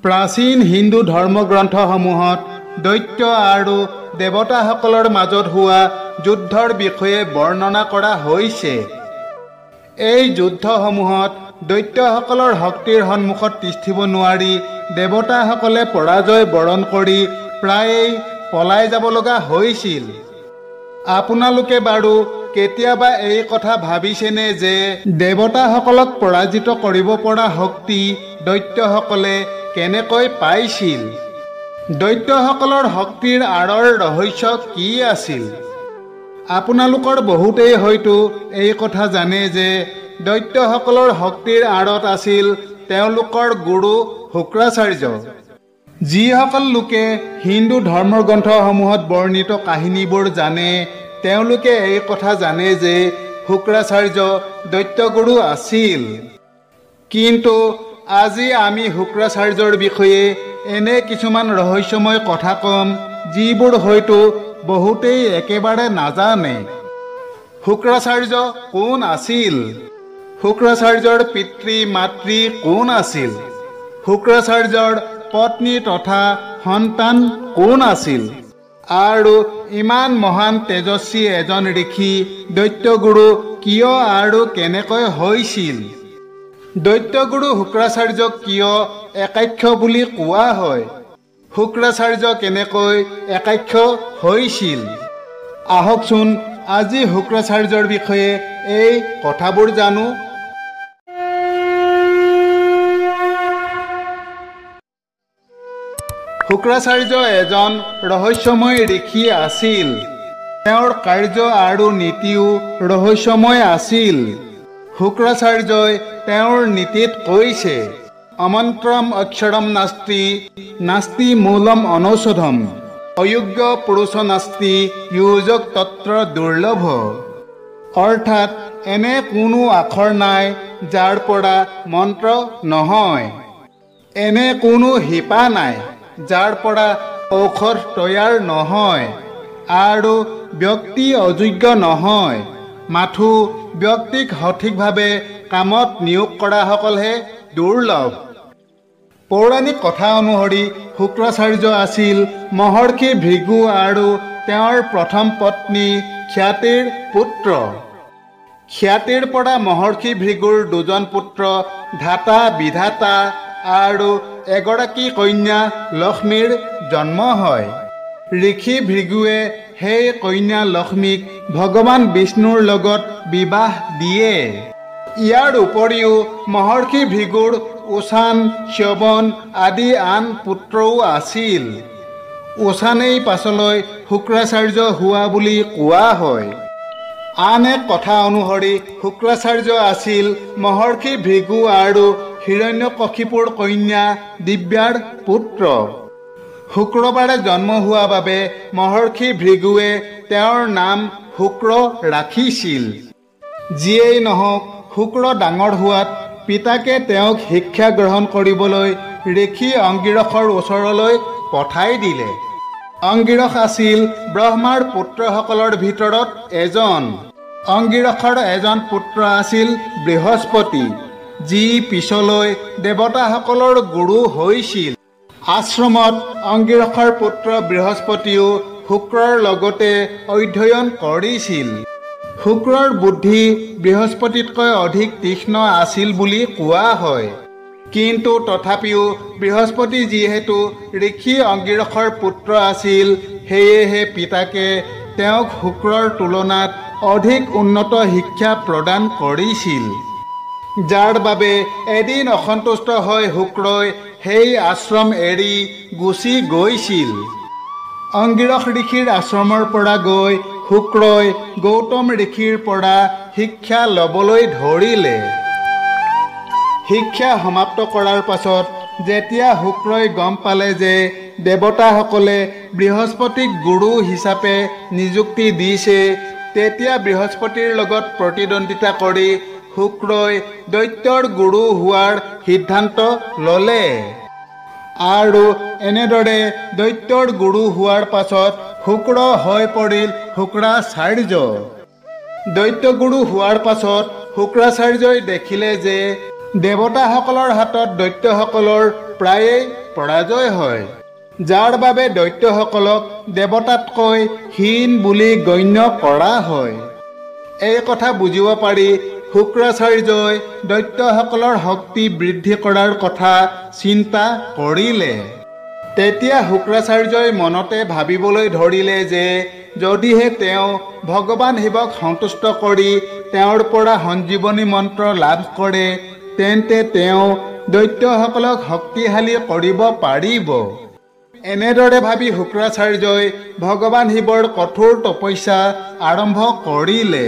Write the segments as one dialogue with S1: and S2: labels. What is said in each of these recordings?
S1: প্ৰাচীন হিন্দু ধৰ্মগ্ৰন্থসমূহত দৈত্য আৰু দেৱতাসকলৰ মাজত হোৱা যুদ্ধৰ বিষয়ে বৰ্ণনা কৰা হৈছে। এই যুদ্ধসমূহত দৈত্যসকলৰ শক্তিৰ সন্মুখত তিষ্ঠিব নোৱাৰি দেৱতাসকলে পৰাজয় বৰণ কৰি প্ৰায়েই পলাই যাব লগা হৈছিল। আপোনালোকে বাৰু কেতিয়াবা এই কথা ভাবিছেনে যে দেৱতাসকলক পৰাজিত কৰিব পৰা শক্তি দৈত্যসকলে কেনেকৈ পাইছিল? দৈত্যসকলৰ শক্তিৰ আঁৰৰ ৰহস্য কি আছিল? আপোনালোকৰ বহুতেই হয়তো এই কথা জানে যে দৈত্যসকলৰ শক্তিৰ আঁৰত আছিল তেওঁলোকৰ গুৰু শুক্ৰাচাৰ্য। যিসকল লোকে হিন্দু ধৰ্মগ্ৰন্থসমূহত বৰ্ণিত কাহিনীবোৰ জানে তেওঁলোকে এই কথা জানে যে শুক্ৰাচাৰ্য দৈত্যগুৰু আছিল। কিন্তু আজি আমি শুক্ৰাচাৰ্যৰ বিষয়ে এনে কিছুমান ৰহস্যময় কথা ক'ম যিবোৰ হয়তো বহুতেই একেবাৰে নাজানে। শুক্ৰাচাৰ্য কোন আছিল? শুক্ৰাচাৰ্যৰ পিতৃ মাতৃ কোন আছিল? শুক্ৰাচাৰ্যৰ পত্নী তথা সন্তান কোন আছিল? আৰু ইমান মহান তেজস্বী এজন ঋষি দৈত্যগুৰু কিয় আৰু কেনেকৈ হৈছিল? দৈত্যগুৰু শুক্ৰাচাৰ্যক কিয় একাক্ষ বুলি কোৱা হয়? শুক্ৰাচাৰ্য কেনেকৈ একাক্ষ হৈছিল? আহকচোন আজি শুক্ৰাচাৰ্যৰ বিষয়ে এই কথাবোৰ জানো। শুক্ৰাচাৰ্য এজন ৰহস্যময় ঋষি আছিল। তেওঁৰ কাৰ্য আৰু নীতিও ৰহস্যময় আছিল। শুক্ৰাচাৰ্যই তেওঁৰ নীতিত কৈছে, অমন্ত্ৰম অক্ষৰম নাস্তি, নাস্তি মূলম অনৌষধম, অয়োগ্য পুৰুষ নাস্তি, যোজক তত্ৰ দুৰ্লভ। অৰ্থাৎ এনে কোনো আখৰ নাই যাৰ পৰা মন্ত্ৰ নহয়, এনে কোনো শিপা নাই যাৰ পৰা ঔষধ তৈয়াৰ নহয়, আৰু ব্যক্তি অযোগ্য নহয়, মাথো ব্যক্তিক সঠিকভাৱে কামত নিয়োগ কৰাসকলহে দুৰ্লভ। পৌৰাণিক কথা অনুসৰি শুক্ৰাচাৰ্য আছিল মহৰ্ষি ভৃগু আৰু তেওঁৰ প্ৰথম পত্নী খ্যাতিৰ পুত্ৰ। খ্যাতিৰ পৰা মহৰ্ষি ভৃগুৰ দুজন পুত্ৰ ধাতা বিধাতা আৰু এগৰাকী কন্যা লক্ষ্মীৰ জন্ম হয়। ঋষি ভৃগুৱে সেই কন্যা লক্ষ্মীক ভগৱান বিষ্ণুৰ লগত বিবাহ দিয়ে। ইয়াৰ উপৰিও মহৰ্ষি ভৃগুৰ উচান, চ্যৱন আদি আন পুত্ৰও আছিল। উচানেই পাছলৈ শুক্ৰাচাৰ্য হোৱা বুলি কোৱা হয়। আন এক কথা অনুসৰি শুক্ৰাচাৰ্য আছিল মহৰ্ষি ভৃগু আৰু হিৰণ্যকশিপুৰ কন্যা দিব্যাৰ পুত্ৰ। শুক্ৰবাৰে জন্ম হোৱা বাবে মহৰ্ষি ভৃগুৱে তেওঁৰ নাম শুক্ৰ ৰাখিছিল। যিয়েই নহওক, শুক্ৰ ডাঙৰ হোৱাত পিতাকে তেওঁক শিক্ষা গ্ৰহণ কৰিবলৈ ঋষি অংগিৰসৰ ওচৰলৈ পঠাই দিলে। অংগিৰস আছিল ব্ৰহ্মাৰ পুত্ৰসকলৰ ভিতৰত এজন। অংগিৰসৰ এজন পুত্ৰ আছিল বৃহস্পতি, যি পিছলৈ দেৱতাসকলৰ গুৰু হৈছিল। আশ্ৰমত অংগিৰসৰ পুত্ৰ বৃহস্পতিও শুক্ৰৰ লগতে অধ্যয়ন কৰিছিল। শুক্ৰৰ বুদ্ধি বৃহস্পতিতকৈ অধিক তীক্ষ্ণ আছিল বুলি কোৱা হয়। কিন্তু তথাপিও বৃহস্পতি যিহেতু ঋষি অংগিৰসৰ পুত্ৰ আছিল, সেয়েহে পিতাকে তেওঁক শুক্ৰৰ তুলনাত অধিক উন্নত শিক্ষা প্ৰদান কৰিছিল, যাৰ বাবে এদিন অসন্তুষ্ট হৈ শুক্ৰই সেই আশ্ৰম এৰি গুচি গৈছিল। অংগিৰস ঋষিৰ আশ্ৰমৰ পৰা গৈ শুক্ৰই গৌতম ঋষিৰ পৰা শিক্ষা ল'বলৈ ধৰিলে। শিক্ষা সমাপ্ত কৰাৰ পাছত যেতিয়া শুক্ৰই গম পালে যে দেৱতাসকলে বৃহস্পতিক গুৰু হিচাপে নিযুক্তি দিছে, তেতিয়া বৃহস্পতিৰ লগত প্ৰতিদ্বন্দ্বিতা কৰি শুক্ৰই দৈত্যৰ গুৰু হোৱাৰ সিদ্ধান্ত ল'লে। আৰু এনেদৰে দৈত্যৰ গুৰু হোৱাৰ পাছত শুক্ৰ হৈ পৰিল শুক্ৰাচাৰ্য। দৈত্যগুৰু হোৱাৰ পাছত শুক্ৰাচাৰ্যই দেখিলে যে দেৱতাসকলৰ হাতত দৈত্যসকলৰ প্ৰায়েই পৰাজয় হয়, যাৰ বাবে দৈত্যসকলক দেৱতাতকৈ হীন বুলি গণ্য কৰা হয়। এই কথা বুজিব পাৰি শুক্ৰাচাৰ্যই দৈত্যসকলৰ শক্তি বৃদ্ধি কৰাৰ কথা চিন্তা কৰিলে। তেতিয়া শুক্ৰাচাৰ্যই মনতে ভাবিবলৈ ধৰিলে যে যদিহে তেওঁ ভগৱান শিৱক সন্তুষ্ট কৰি তেওঁৰ পৰা সঞ্জীৱনী মন্ত্ৰ লাভ কৰে তেন্তে তেওঁ দৈত্যসকলক শক্তিশালী কৰিব পাৰিব। এনেদৰে ভাবি শুক্ৰাচাৰ্যই ভগৱান শিৱৰ কঠোৰ তপস্যা আৰম্ভ কৰিলে।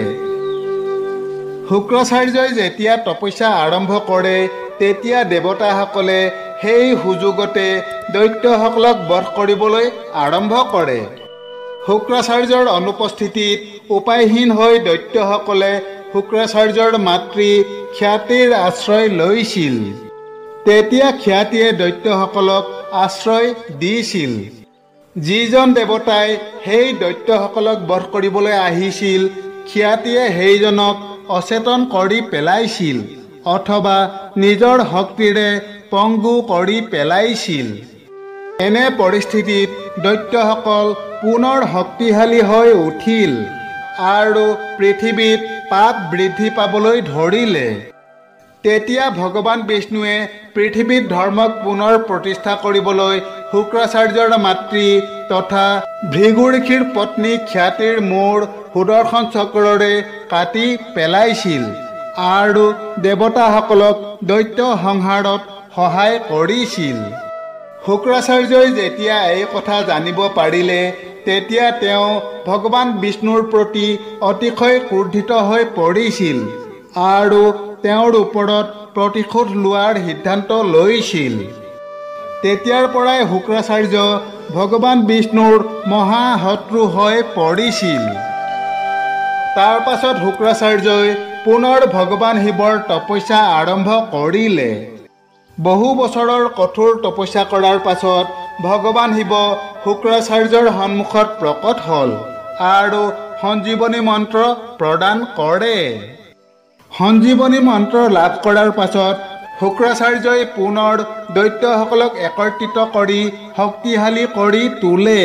S1: শুক্ৰাচাৰ্যই যেতিয়া তপস্যা আৰম্ভ কৰে তেতিয়া দেৱতাসকলে সেই সুযোগতে দৈত্যসকলক বধ কৰিবলৈ আৰম্ভ কৰে। শুক্ৰাচাৰ্যৰ অনুপস্থিতিত উপায়হীন হৈ দৈত্যসকলে শুক্ৰাচাৰ্যৰ মাতৃ খ্যাতিৰ আশ্ৰয় লৈছিল। তেতিয়া খ্যাতিয়ে দৈত্যসকলক আশ্ৰয় দিছিল। যিজন দেৱতাই সেই দৈত্যসকলক বধ কৰিবলৈ আহিছিল খ্যাতিয়ে সেইজনক অচেতন কৰি পেলাইছিল অথবা নিজৰ শক্তিৰে পংগু কৰি পেলাইছিল। এনে পৰিস্থিতিত দৈত্যসকল পুনৰ শক্তিশালী হৈ উঠিল আৰু পৃথিৱীত পাপ বৃদ্ধি পাবলৈ ধৰিলে। তেতিয়া ভগৱান বিষ্ণুৱে পৃথিৱীত ধৰ্মক পুনৰ প্ৰতিষ্ঠা কৰিবলৈ শুক্ৰাচাৰ্যৰ মাতৃ তথা ভৃগু ঋষিৰ পত্নী খ্যাতিৰ মূৰ সুদৰ্শন চক্ৰৰে কাটি পেলাইছিল আৰু দেৱতাসকলক দৈত্য সংহাৰত সহায় কৰিছিল। শুক্ৰাচাৰ্যই যেতিয়া এই কথা জানিব পাৰিলে তেতিয়া তেওঁ ভগৱান বিষ্ণুৰ প্ৰতি অতিশয় ক্ৰোধিত হৈ পৰিছিল আৰু তেওঁৰ ওপৰত প্ৰতিশোধ লোৱাৰ সিদ্ধান্ত লৈছিল। তেতিয়াৰ পৰাই শুক্ৰাচাৰ্য ভগৱান বিষ্ণুৰ মহাশত্ৰু হৈ পৰিছিল। তাৰ পাছত শুক্ৰাচাৰ্যই পুনৰ ভগৱান শিৱৰ তপস্যা আৰম্ভ কৰিলে। বহু বছৰৰ কঠোৰ তপস্যা কৰাৰ পাছত ভগৱান শিৱ শুক্ৰাচাৰ্যৰ সন্মুখত প্ৰকট হ'ল আৰু সঞ্জীৱনী মন্ত্ৰ প্ৰদান কৰে। সঞ্জীৱনী মন্ত্ৰ লাভ কৰাৰ পাছত শুক্ৰাচাৰ্যই পুনৰ দৈত্যসকলক একত্ৰিত কৰি শক্তিশালী কৰি তোলে।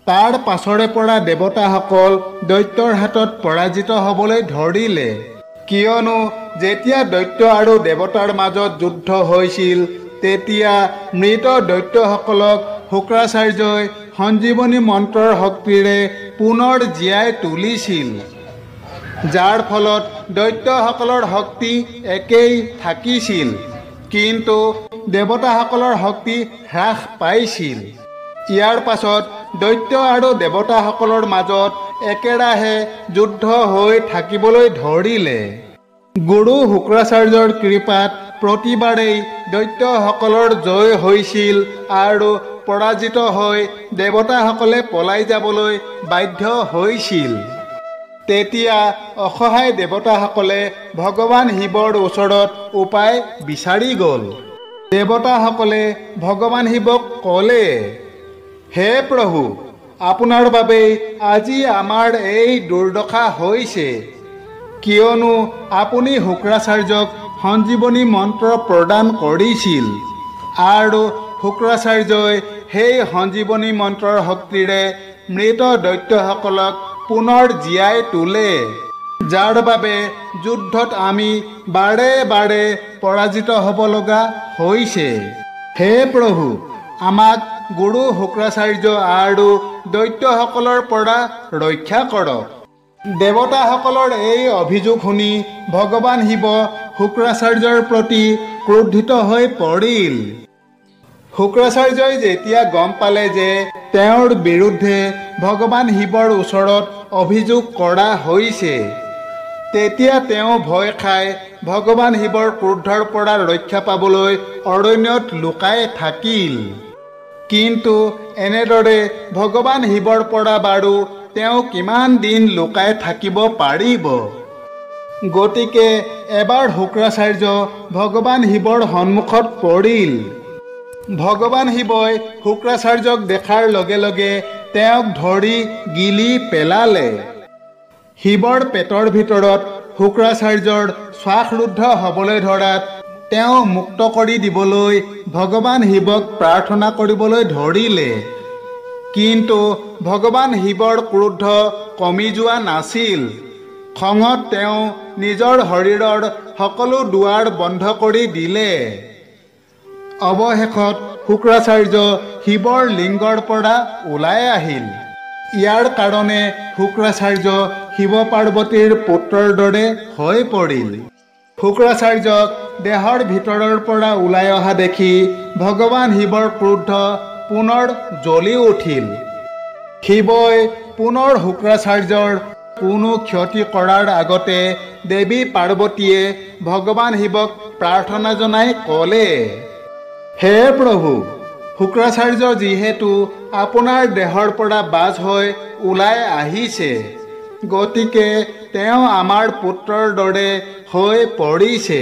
S1: তাৰ পাছৰে পৰা দেৱতাসকল দৈত্যৰ হাতত পৰাজিত হ'বলৈ ধৰিলে, কিয়নো যেতিয়া দৈত্য আৰু দেৱতাৰ মাজত যুদ্ধ হৈছিল তেতিয়া মৃত দৈত্যসকলক শুক্ৰাচাৰ্যই সঞ্জীৱনী মন্ত্ৰৰ শক্তিৰে পুনৰ জীয়াই তুলিছিল, যাৰ ফলত দৈত্যসকলৰ শক্তি একেই থাকিছিল কিন্তু দেৱতাসকলৰ শক্তি হ্ৰাস পাইছিল। ইয়াৰ পাছত দৈত্য আৰু দেৱতাসকলৰ মাজত একেৰাহে যুদ্ধ হৈ থাকিবলৈ ধৰিলে। গুৰু শুক্ৰাচাৰ্যৰ কৃপাত প্ৰতিবাৰেই দৈত্যসকলৰ জয় হৈছিল আৰু পৰাজিত হৈ দেৱতাসকলে পলাই যাবলৈ বাধ্য হৈছিল। তেতিয়া অসহায় দেৱতাসকলে ভগৱান শিৱৰ ওচৰত উপায় বিচাৰি গ'ল। দেৱতাসকলে ভগৱান শিৱক ক'লে, হে প্ৰভু, আপোনাৰ বাবেই আজি আমাৰ এই দুৰ্দশা হৈছে, কিয়নো আপুনি শুক্ৰাচাৰ্যক সঞ্জীৱনী মন্ত্ৰ প্ৰদান কৰিছিল আৰু শুক্ৰাচাৰ্যই সেই সঞ্জীৱনী মন্ত্ৰৰ শক্তিৰে মৃত দৈত্যসকলক পুনৰ জীয়াই তোলে, যাৰ বাবে যুদ্ধত আমি বাৰে বাৰে পৰাজিত হ'ব লগা হৈছে। হে প্ৰভু, আমাক গুৰু শুক্ৰাচাৰ্য আৰু দৈত্যসকলৰ পৰা ৰক্ষা কৰক। দেৱতাসকলৰ এই অভিযোগ শুনি ভগৱান শিৱ শুক্ৰাচাৰ্যৰ প্ৰতি ক্ৰোধিত হৈ পৰিল। শুক্ৰাচাৰ্যই যেতিয়া গম পালে যে তেওঁৰ বিৰুদ্ধে ভগৱান শিৱৰ ওচৰত অভিযোগ কৰা হৈছে তেতিয়া তেওঁ ভয় খাই ভগৱান শিৱৰ ক্ৰোধৰ পৰা ৰক্ষা পাবলৈ অৰণ্যত লুকাই থাকিল। কিন্তু এনেদৰে ভগৱান শিৱৰ পৰা বাৰু তেওঁ কিমান দিন লুকাই থাকিব পাৰিব? গতিকে এবাৰ শুক্ৰাচাৰ্য ভগৱান শিৱৰ সন্মুখত পৰিল। ভগৱান শিৱই শুক্ৰাচাৰ্যক দেখাৰ লগে লগে তেওঁক ধৰি গিলি পেলালে। শিৱৰ পেটৰ ভিতৰত শুক্ৰাচাৰ্যৰ শ্বাসৰুদ্ধ হ'বলৈ ধৰাত তেওঁ মুক্ত কৰি দিবলৈ ভগৱান শিৱক প্ৰাৰ্থনা কৰিবলৈ ধৰিলে। কিন্তু ভগৱান শিৱৰ ক্ৰোধ কমি যোৱা নাছিল। খঙত তেওঁ নিজৰ শৰীৰৰ সকলো দুৱাৰ বন্ধ কৰি দিলে। অৱশেষত শুক্ৰাচাৰ্য শিৱৰ লিংগৰ পৰা ওলাই আহিল। ইয়াৰ কাৰণে শুক্ৰাচাৰ্য শিৱ পাৰ্বতীৰ পুত্ৰৰ দৰে হৈ পৰিল। শুক্ৰাচাৰ্যক দেহৰ ভিতৰৰ পৰা ওলাই অহা দেখি ভগৱান শিৱৰ ক্ৰোধ পুনৰ জ্বলি উঠিল। শিৱই পুনৰ শুক্ৰাচাৰ্যৰ কোনো ক্ষতি কৰাৰ আগতে দেৱী পাৰ্বতীয়ে ভগৱান শিৱক প্ৰাৰ্থনা জনাই ক'লে, হে প্ৰভু, শুক্ৰাচাৰ্য যিহেতু আপোনাৰ দেহৰ পৰা বাজ হৈ ওলাই আহিছে, গতিকে তেওঁ আমাৰ পুত্ৰৰ দৰে হৈ পৰিছে।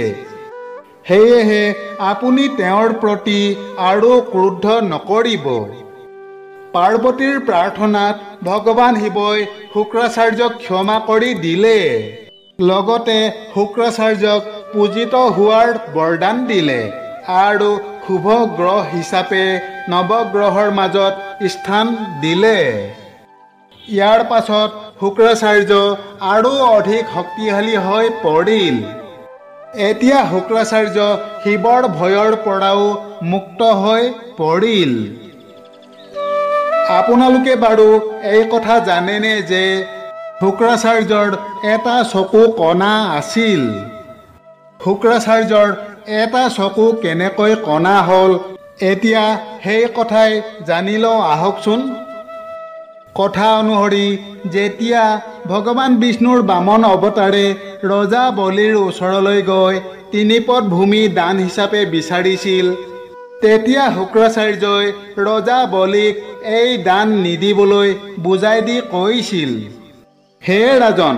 S1: সেয়েহে আপুনি তেওঁৰ প্ৰতি আৰু ক্ৰোধ নকৰিব। পাৰ্বতীৰ প্ৰাৰ্থনাত ভগৱান শিৱই শুক্ৰাচাৰ্যক ক্ষমা কৰি দিলে। লগতে শুক্ৰাচাৰ্যক পূজিত হোৱাৰ বৰদান দিলে আৰু শুভ গ্ৰহ হিচাপে নৱগ্ৰহৰ মাজত স্থান দিলে। ইয়াৰ পাছত শুক্ৰাচাৰ্য আৰু অধিক শক্তিশালী হৈ পৰিল। এতিয়া শুক্ৰাচাৰ্য শিৱৰ ভয়ৰ পৰাও মুক্ত হৈ পৰিল। আপোনালোকে বাৰু এই কথা জানেনে যে শুক্ৰাচাৰ্যৰ এটা চকু কণা আছিল? শুক্ৰাচাৰ্যৰ এটা চকু কেনেকৈ কণা হ'ল, এতিয়া সেই কথাই জানি লওঁ আহকচোন। কথা অনুসৰি যেতিয়া ভগৱান বিষ্ণুৰ বামন অৱতাৰে ৰজা বলিৰ ওচৰলৈ গৈ 3 পদ ভূমি দান হিচাপে বিচাৰিছিল, তেতিয়া শুক্ৰাচাৰ্যই ৰজা বলিক এই দান নিদিবলৈ বুজাই দি কৈছিল, হে ৰাজন,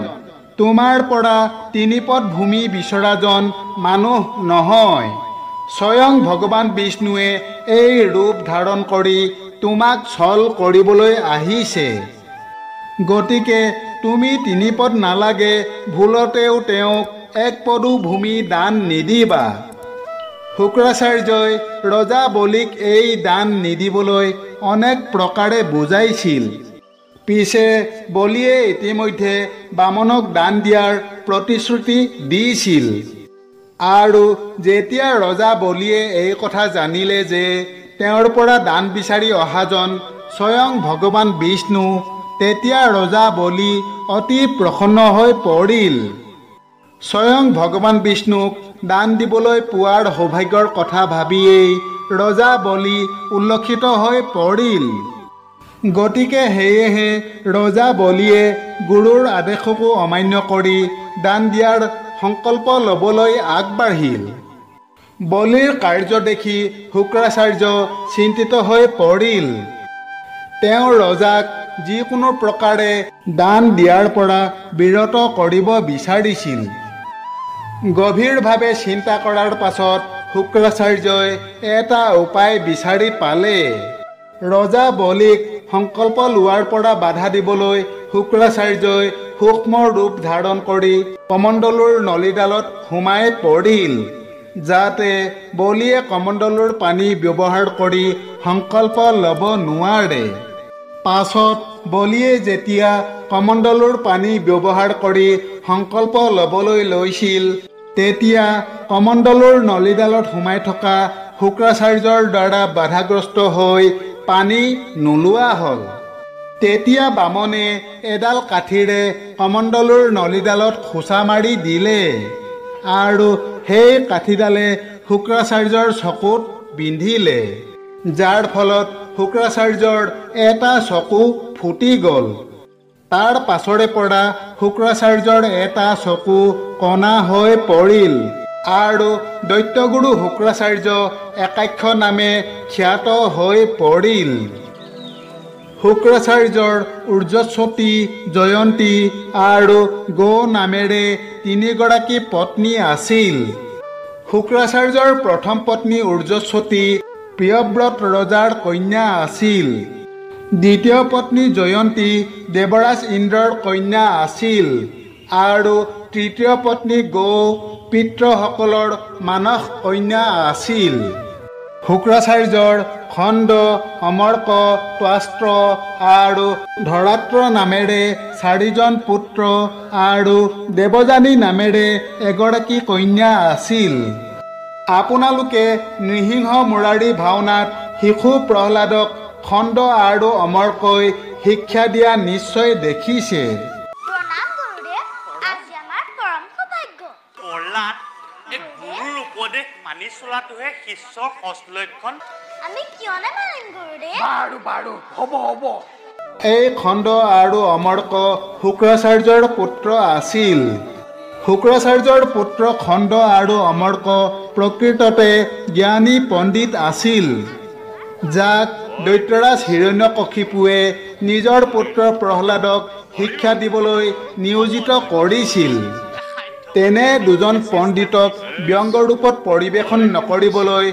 S1: তোমাৰ পৰা 3 পদ ভূমি বিচৰাজন মানুহ নহয়, স্বয়ং ভগৱান বিষ্ণুৱে এই ৰূপ ধাৰণ কৰি তোমাক ছল কৰিবলৈ আহিছে। গতিকে তুমি 3 পদ নালাগে ভুলতেও তেওঁক 1 পদো ভূমি দান নিদিবা। শুক্ৰাচাৰ্যই ৰজা বলিক এই দান নিদিবলৈ অনেক প্ৰকাৰে বুজাইছিল। পিছে বলিয়ে ইতিমধ্যে বামনক দান দিয়াৰ প্ৰতিশ্ৰুতি দিছিল। আৰু যেতিয়া ৰজা বলিয়ে এই কথা জানিলে যে তেওঁৰ পৰা দান বিচাৰি অহাজন স্বয়ং ভগৱান বিষ্ণু, তেতিয়া ৰজা বলি অতি প্ৰসন্ন হৈ পৰিল। স্বয়ং ভগৱান বিষ্ণুক দান দিবলৈ পোৱাৰ সৌভাগ্যৰ কথা ভাবিয়েই ৰজা বলি উল্লসিত হৈ পৰিল। গতিকে সেয়েহে ৰজা বলিয়ে গুৰুৰ আদেশকো অমান্য কৰি দান দিয়াৰ সংকল্প ল'বলৈ আগবাঢ়িল। বলিৰ কাৰ্য দেখি শুক্ৰাচাৰ্য চিন্তিত হৈ পৰিল। তেওঁ ৰজাক যিকোনো প্ৰকাৰে দান দিয়াৰ পৰা বিৰত কৰিব বিচাৰিছিল। গভীৰভাৱে চিন্তা কৰাৰ পাছত শুক্ৰাচাৰ্যই এটা উপায় বিচাৰি পালে। ৰজা বলিক সংকল্প লোৱাৰ পৰা বাধা দিবলৈ শুক্ৰাচাৰ্যই সূক্ষ্ম ৰূপ ধাৰণ কৰি কমণ্ডলুৰ নলীডালত সোমাই পৰিল, যাতে বলিয়ে কমণ্ডলুৰ পানী ব্যৱহাৰ কৰি সংকল্প ল'ব নোৱাৰে। পাছত বলিয়ে যেতিয়া কমণ্ডলুৰ পানী ব্যৱহাৰ কৰি সংকল্প ল'বলৈ লৈছিল, তেতিয়া কমণ্ডলুৰ নলীডালত সোমাই থকা শুক্ৰাচাৰ্যৰ দ্বাৰা বাধাগ্ৰস্ত হৈ পানী নোলোৱা হ'ল। তেতিয়া বামনে এডাল কাঠিৰে কমণ্ডলুৰ নলীডালত খোঁচা মাৰি দিলে আৰু সেই কাঠিডালে শুক্ৰাচাৰ্যৰ চকুত বিন্ধিলে, যাৰ ফলত শুক্ৰাচাৰ্যৰ এটা চকু ফুটি গ'ল। তাৰ পাছৰে পৰা শুক্ৰাচাৰ্যৰ এটা চকু কণা হৈ পৰিল আৰু দৈত্যগুৰু শুক্ৰাচাৰ্য একাক্ষ নামে খ্যাত হৈ পৰিল। শুক্ৰাচাৰ্যৰ ঊৰ্জস্বতী, জয়ন্তী আৰু গৌ নামেৰে 3 গৰাকী পত্নী আছিল। শুক্ৰাচাৰ্যৰ প্ৰথম পত্নী ঊৰ্জস্বতী প্ৰিয়ব্ৰত ৰজাৰ কন্যা আছিল। দ্বিতীয় পত্নী জয়ন্তী দেৱৰাজ ইন্দ্ৰৰ কন্যা আছিল আৰু তৃতীয় পত্নী গৌ পিতৃসকলৰ মানস কন্যা আছিল। শুক্ৰাচাৰ্যৰ খণ্ড, অমৰ্ক, ত্বাস্ত্ৰ আৰু ধৰাত্ৰ নামেৰে 4জন পুত্ৰ আৰু দেৱযানী নামেৰে এগৰাকী কন্যা আছিল। আপোনালোকে নৃসিংহ মুৰাৰী ভাওনাত শিশু প্ৰহ্লাদক খণ্ড আৰু অমৰকৈ শিক্ষা দিয়া নিশ্চয় দেখিছে।
S2: প্ৰণাম গুৰুদেৱ, আজি আমাৰ পৰম সৌভাগ্য।
S3: প্ৰহ্লাদ, এই গুৰুৰ উপদেশ মানি চলাটোহে শিষ্যৰ লক্ষণ।
S2: আমি কিয় নামানিম গুৰুদেৱ?
S3: বাৰু হ'ব।
S1: এই খণ্ড আৰু অমৰ্ক শুক্ৰাচাৰ্যৰ পুত্ৰ আছিল। শুক্ৰাচাৰ্যৰ পুত্ৰ খণ্ড আৰু অমৰ্ক প্ৰকৃততে জ্ঞানী পণ্ডিত আছিল, যাক দৈত্যৰাজ হিৰণ্যকশিপুৱে নিজৰ পুত্ৰ প্ৰহ্লাদক শিক্ষা দিবলৈ নিয়োজিত কৰিছিল। তেনে দুজন পণ্ডিতক ব্যংগৰূপত পৰিৱেশন নকৰিবলৈ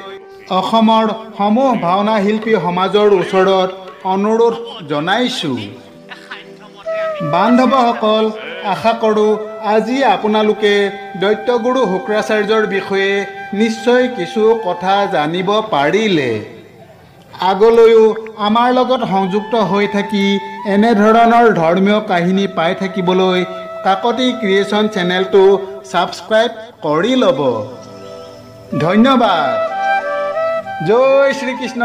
S1: অসমৰ সমূহ ভাওনা শিল্পী সমাজৰ ওচৰত অনুৰোধ জনাইছোঁ। বান্ধৱসকল, আশা কৰোঁ আজি আপোনালোকে দৈত্যগুৰু শুক্ৰাচাৰ্যৰ বিষয়ে নিশ্চয় কিছু কথা জানিব পাৰিলে। আগলৈও আমাৰ লগত সংযুক্ত হৈ থাকি এনেধৰণৰ ধৰ্মীয় কাহিনী পাই থাকিবলৈ কাকতি ক্ৰিয়েশ্যন চেনেলটো ছাবস্ক্ৰাইব কৰি ল'ব। ধন্যবাদ। জয় শ্ৰীকৃষ্ণ।